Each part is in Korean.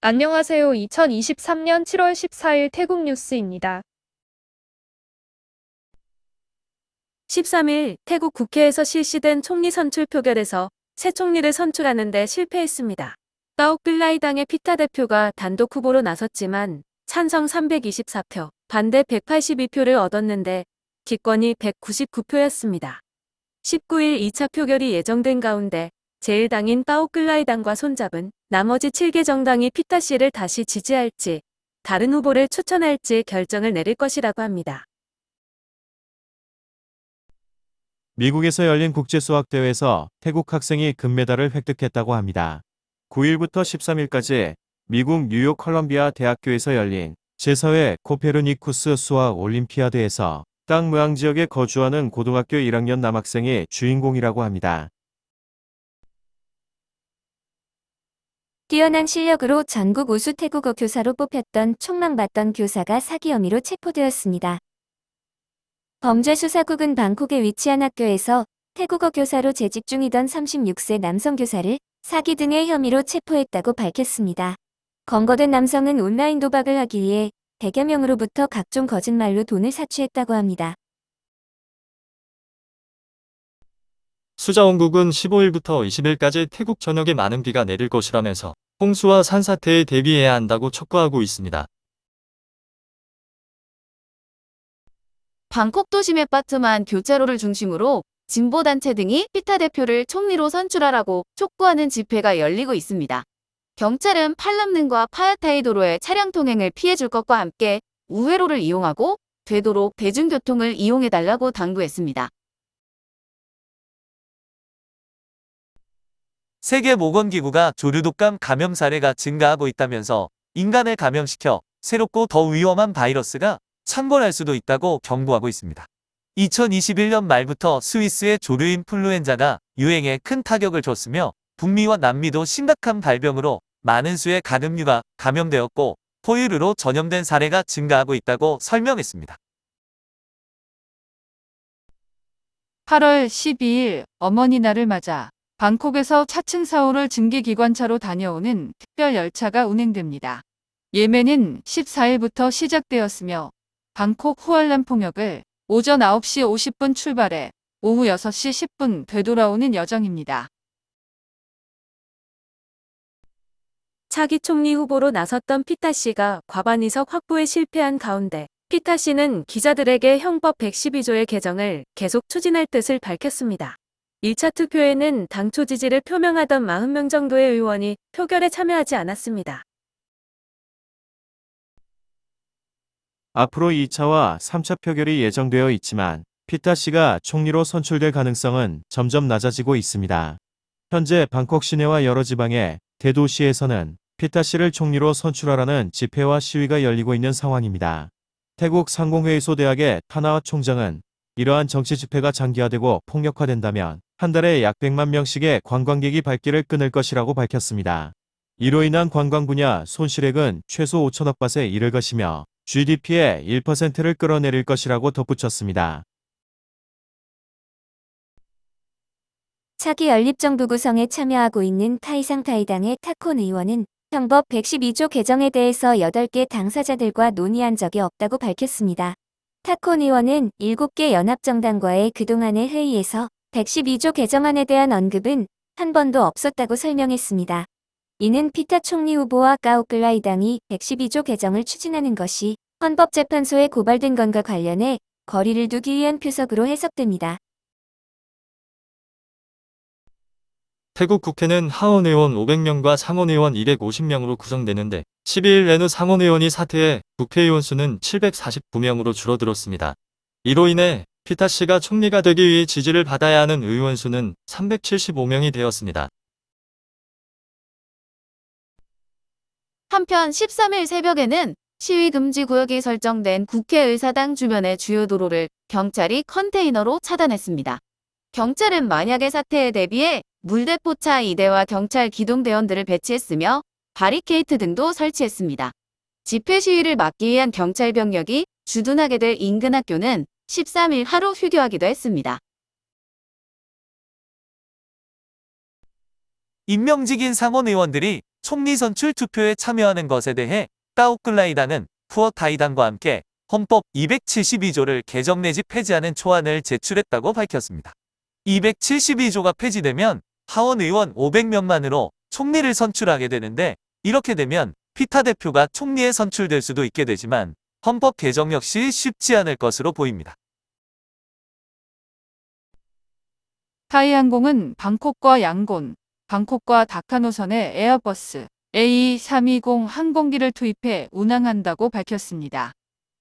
안녕하세요. 2023년 7월 14일 태국 뉴스입니다. 13일 태국 국회에서 실시된 총리 선출 표결에서 새 총리를 선출하는 데 실패했습니다. 까옥글라이당의 피타 대표가 단독 후보로 나섰지만 찬성 324표, 반대 182표를 얻었는데 기권이 199표였습니다. 19일 2차 표결이 예정된 가운데 제1당인 까옥글라이당과 손잡은 나머지 7개 정당이 피타 씨를 다시 지지할지 다른 후보를 추천할지 결정을 내릴 것이라고 합니다. 미국에서 열린 국제수학대회에서 태국 학생이 금메달을 획득했다고 합니다. 9일부터 13일까지 미국 뉴욕 컬럼비아 대학교에서 열린 제4회 코페르니쿠스 수학 올림피아드에서 땅 모양 지역에 거주하는 고등학교 1학년 남학생이 주인공이라고 합니다. 뛰어난 실력으로 전국 우수 태국어 교사로 뽑혔던 촉망받던 교사가 사기 혐의로 체포되었습니다. 범죄수사국은 방콕에 위치한 학교에서 태국어 교사로 재직 중이던 36세 남성 교사를 사기 등의 혐의로 체포했다고 밝혔습니다. 검거된 남성은 온라인 도박을 하기 위해 100여 명으로부터 각종 거짓말로 돈을 사취했다고 합니다. 수자원국은 15일부터 20일까지 태국 전역에 많은 비가 내릴 것이라면서 홍수와 산사태에 대비해야 한다고 촉구하고 있습니다. 방콕 도심에 빠트만 교차로를 중심으로 진보단체 등이 피타 대표를 총리로 선출하라고 촉구하는 집회가 열리고 있습니다. 경찰은 팔람능과 파야타이 도로의 차량 통행을 피해줄 것과 함께 우회로를 이용하고 되도록 대중교통을 이용해달라고 당부했습니다. 세계보건기구가 조류독감 감염 사례가 증가하고 있다면서 인간을 감염시켜 새롭고 더 위험한 바이러스가 창궐할 수도 있다고 경고하고 있습니다. 2021년 말부터 스위스의 조류 인플루엔자가 유행에 큰 타격을 줬으며 북미와 남미도 심각한 발병으로 많은 수의 가금류가 감염되었고 포유류로 전염된 사례가 증가하고 있다고 설명했습니다. 8월 12일 어머니날을 맞아 방콕에서 차층 4호를 증기기관차로 다녀오는 특별 열차가 운행됩니다. 예매는 14일부터 시작되었으며 방콕 후알람퐁역을 오전 9시 50분 출발해 오후 6시 10분 되돌아오는 여정입니다. 차기 총리 후보로 나섰던 피타 씨가 과반 의석 확보에 실패한 가운데 피타 씨는 기자들에게 형법 112조의 개정을 계속 추진할 뜻을 밝혔습니다. 1차 투표에는 당초 지지를 표명하던 40명 정도의 의원이 표결에 참여하지 않았습니다. 앞으로 2차와 3차 표결이 예정되어 있지만 피타 씨가 총리로 선출될 가능성은 점점 낮아지고 있습니다. 현재 방콕 시내와 여러 지방의 대도시에서는 피타 씨를 총리로 선출하라는 집회와 시위가 열리고 있는 상황입니다. 태국 상공회의소 대학의 타나와 총장은 이러한 정치 집회가 장기화되고 폭력화된다면 한 달에 약 100만 명씩의 관광객이 발길을 끊을 것이라고 밝혔습니다. 이로 인한 관광 분야 손실액은 최소 5천억 바트에 이를 것이며 GDP의 1%를 끌어내릴 것이라고 덧붙였습니다. 차기 연립정부 구성에 참여하고 있는 타이상타이당의 타콘 의원은 형법 112조 개정에 대해서 8개 당사자들과 논의한 적이 없다고 밝혔습니다. 타콘 의원은 7개 연합정당과의 그동안의 회의에서 112조 개정안에 대한 언급은 한 번도 없었다고 설명했습니다. 이는 피타 총리 후보와 까옥글라이당이 112조 개정을 추진하는 것이 헌법재판소에 고발된 건과 관련해 거리를 두기 위한 표석으로 해석됩니다. 태국 국회는 하원의원 500명과 상원의원 250명으로 구성되는데 12일 내는 상원의원이 사퇴해 국회의원 수는 749명으로 줄어들었습니다. 이로 인해 피타 씨가 총리가 되기 위해 지지를 받아야 하는 의원 수는 375명이 되었습니다. 한편 13일 새벽에는 시위 금지 구역이 설정된 국회의사당 주변의 주요 도로를 경찰이 컨테이너로 차단했습니다. 경찰은 만약의 사태에 대비해 물대포차 2대와 경찰 기동대원들을 배치했으며 바리케이트 등도 설치했습니다. 집회 시위를 막기 위한 경찰 병력이 주둔하게 될 인근 학교는 13일 하루 휴교하기도 했습니다. 임명직인 상원 의원들이 총리 선출 투표에 참여하는 것에 대해 까오클라이당은 푸어타이당과 함께 헌법 272조를 개정 내지 폐지하는 초안을 제출했다고 밝혔습니다. 272조가 폐지되면 하원 의원 500명만으로 총리를 선출하게 되는데, 이렇게 되면 피타 대표가 총리에 선출될 수도 있게 되지만 헌법 개정 역시 쉽지 않을 것으로 보입니다. 타이항공은 방콕과 양곤, 방콕과 다카 노선에 에어버스 A320 항공기를 투입해 운항한다고 밝혔습니다.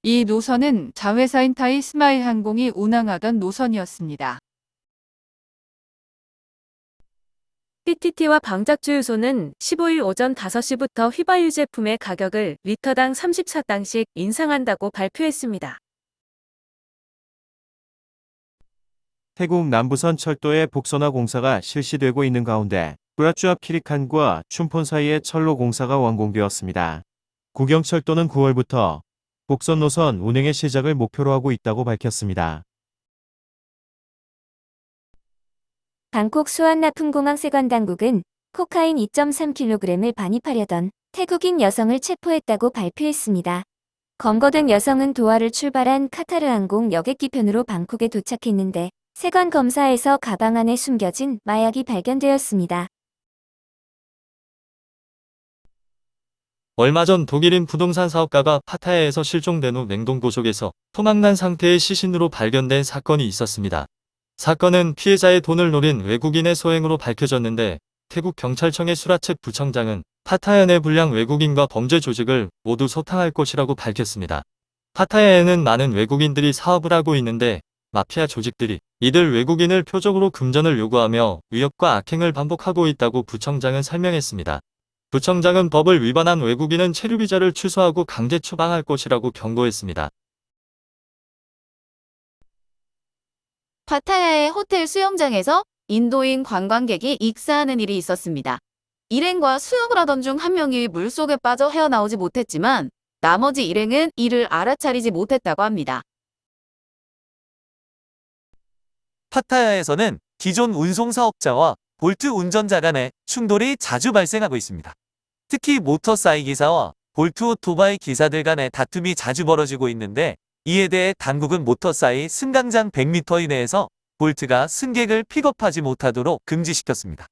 이 노선은 자회사인 타이 스마일 항공이 운항하던 노선이었습니다. PTT와 방작주유소는 15일 오전 5시부터 휘발유 제품의 가격을 리터당 34당씩 인상한다고 발표했습니다. 태국 남부선 철도의 복선화 공사가 실시되고 있는 가운데 꾸라쭈 앞 키리칸과 춘폰 사이의 철로 공사가 완공되었습니다. 국영철도는 9월부터 복선 노선 운행의 시작을 목표로 하고 있다고 밝혔습니다. 방콕 수완나푼공항 세관당국은 코카인 2.3kg을 반입하려던 태국인 여성을 체포했다고 발표했습니다. 검거된 여성은 도하를 출발한 카타르 항공 여객기편으로 방콕에 도착했는데 세관 검사에서 가방 안에 숨겨진 마약이 발견되었습니다. 얼마 전 독일인 부동산 사업가가 파타야에서 실종된 후 냉동고속에서 토막난 상태의 시신으로 발견된 사건이 있었습니다. 사건은 피해자의 돈을 노린 외국인의 소행으로 밝혀졌는데, 태국 경찰청의 수라쳇 부청장은 파타야 내 불량 외국인과 범죄 조직을 모두 소탕할 것이라고 밝혔습니다. 파타야에는 많은 외국인들이 사업을 하고 있는데 마피아 조직들이 이들 외국인을 표적으로 금전을 요구하며 위협과 악행을 반복하고 있다고 부청장은 설명했습니다. 부청장은 법을 위반한 외국인은 체류비자를 취소하고 강제 추방할 것이라고 경고했습니다. 파타야의 호텔 수영장에서 인도인 관광객이 익사하는 일이 있었습니다. 일행과 수영을 하던 중 한 명이 물속에 빠져 헤어나오지 못했지만 나머지 일행은 이를 알아차리지 못했다고 합니다. 파타야에서는 기존 운송사업자와 볼트 운전자 간의 충돌이 자주 발생하고 있습니다. 특히 모터사이 기사와 볼트 오토바이 기사들 간의 다툼이 자주 벌어지고 있는데, 이에 대해 당국은 모터사이 승강장 100m 이내에서 볼트가 승객을 픽업하지 못하도록 금지시켰습니다.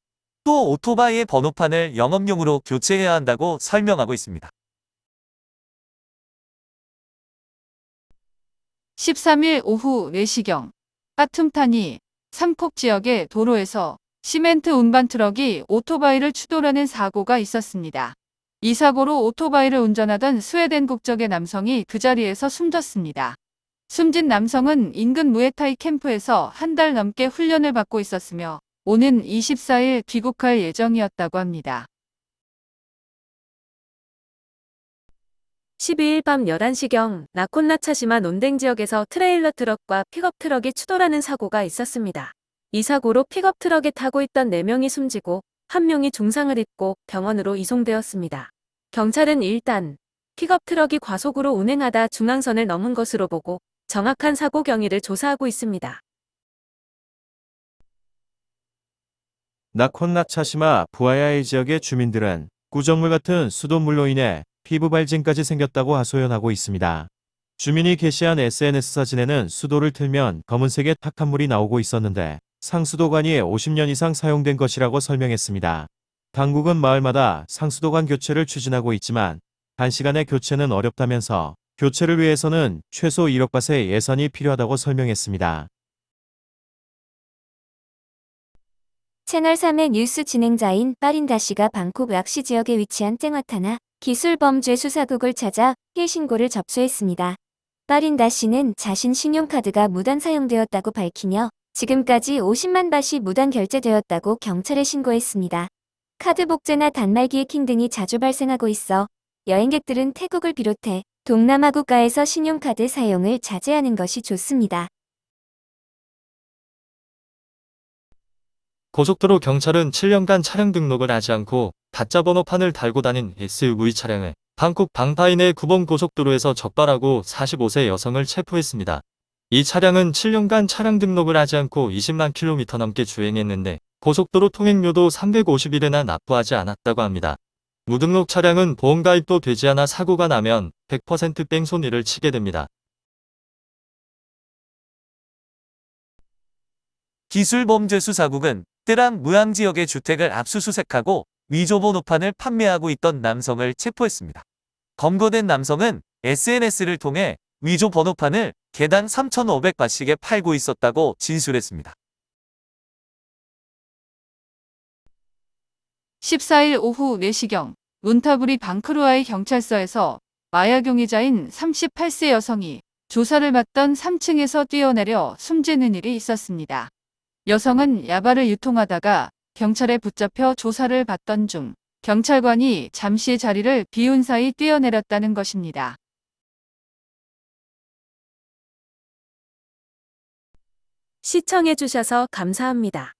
또 오토바이의 번호판을 영업용으로 교체해야 한다고 설명하고 있습니다. 13일 오후 4시경 빠툼타니 삼콕 지역의 도로에서 시멘트 운반 트럭이 오토바이를 추돌하는 사고가 있었습니다. 이 사고로 오토바이를 운전하던 스웨덴 국적의 남성이 그 자리에서 숨졌습니다. 숨진 남성은 인근 무에타이 캠프에서 한 달 넘게 훈련을 받고 있었으며 오는 24일 귀국할 예정이었다고 합니다. 12일 밤 11시경 나콘나차시마 논댕 지역에서 트레일러 트럭과 픽업 트럭이 추돌하는 사고가 있었습니다. 이 사고로 픽업 트럭에 타고 있던 4명이 숨지고 1명이 중상을 입고 병원으로 이송되었습니다. 경찰은 일단 픽업 트럭이 과속으로 운행하다 중앙선을 넘은 것으로 보고 정확한 사고 경위를 조사하고 있습니다. 나콘나차시마 부아야이 지역의 주민들은 구정물 같은 수돗물로 인해 피부 발진까지 생겼다고 하소연하고 있습니다. 주민이 게시한 SNS 사진에는 수도를 틀면 검은색의 탁한 물이 나오고 있었는데 상수도관이 50년 이상 사용된 것이라고 설명했습니다. 당국은 마을마다 상수도관 교체를 추진하고 있지만 단시간에 교체는 어렵다면서 교체를 위해서는 최소 1억 바트의 예산이 필요하다고 설명했습니다. 채널3의 뉴스 진행자인 빠린다 씨가 방콕 락시 지역에 위치한 쨍화타나 기술범죄수사국을 찾아 피해 신고를 접수했습니다. 빠린다 씨는 자신 신용카드가 무단 사용되었다고 밝히며 지금까지 50만 바트이 무단 결제되었다고 경찰에 신고했습니다. 카드 복제나 단말기 해킹 등이 자주 발생하고 있어 여행객들은 태국을 비롯해 동남아 국가에서 신용카드 사용을 자제하는 것이 좋습니다. 고속도로 경찰은 7년간 차량 등록을 하지 않고 가짜 번호판을 달고 다닌 SUV 차량을 방콕 방파이 내 구봉 고속도로에서 적발하고 45세 여성을 체포했습니다. 이 차량은 7년간 차량 등록을 하지 않고 20만 킬로미터 넘게 주행했는데 고속도로 통행료도 350일이나 납부하지 않았다고 합니다. 무등록 차량은 보험가입도 되지 않아 사고가 나면 100% 뺑소니를 치게 됩니다. 기술범죄수사국은 뜨랑 무양 지역의 주택을 압수수색하고 위조 번호판을 판매하고 있던 남성을 체포했습니다. 검거된 남성은 SNS를 통해 위조 번호판을 개당 3,500바트씩에 팔고 있었다고 진술했습니다. 14일 오후 4시경 론타브리 방크루아의 경찰서에서 마약 용의자인 38세 여성이 조사를 받던 3층에서 뛰어내려 숨지는 일이 있었습니다. 여성은 야바를 유통하다가 경찰에 붙잡혀 조사를 받던 중 경찰관이 잠시 자리를 비운 사이 뛰어내렸다는 것입니다. 시청해주셔서 감사합니다.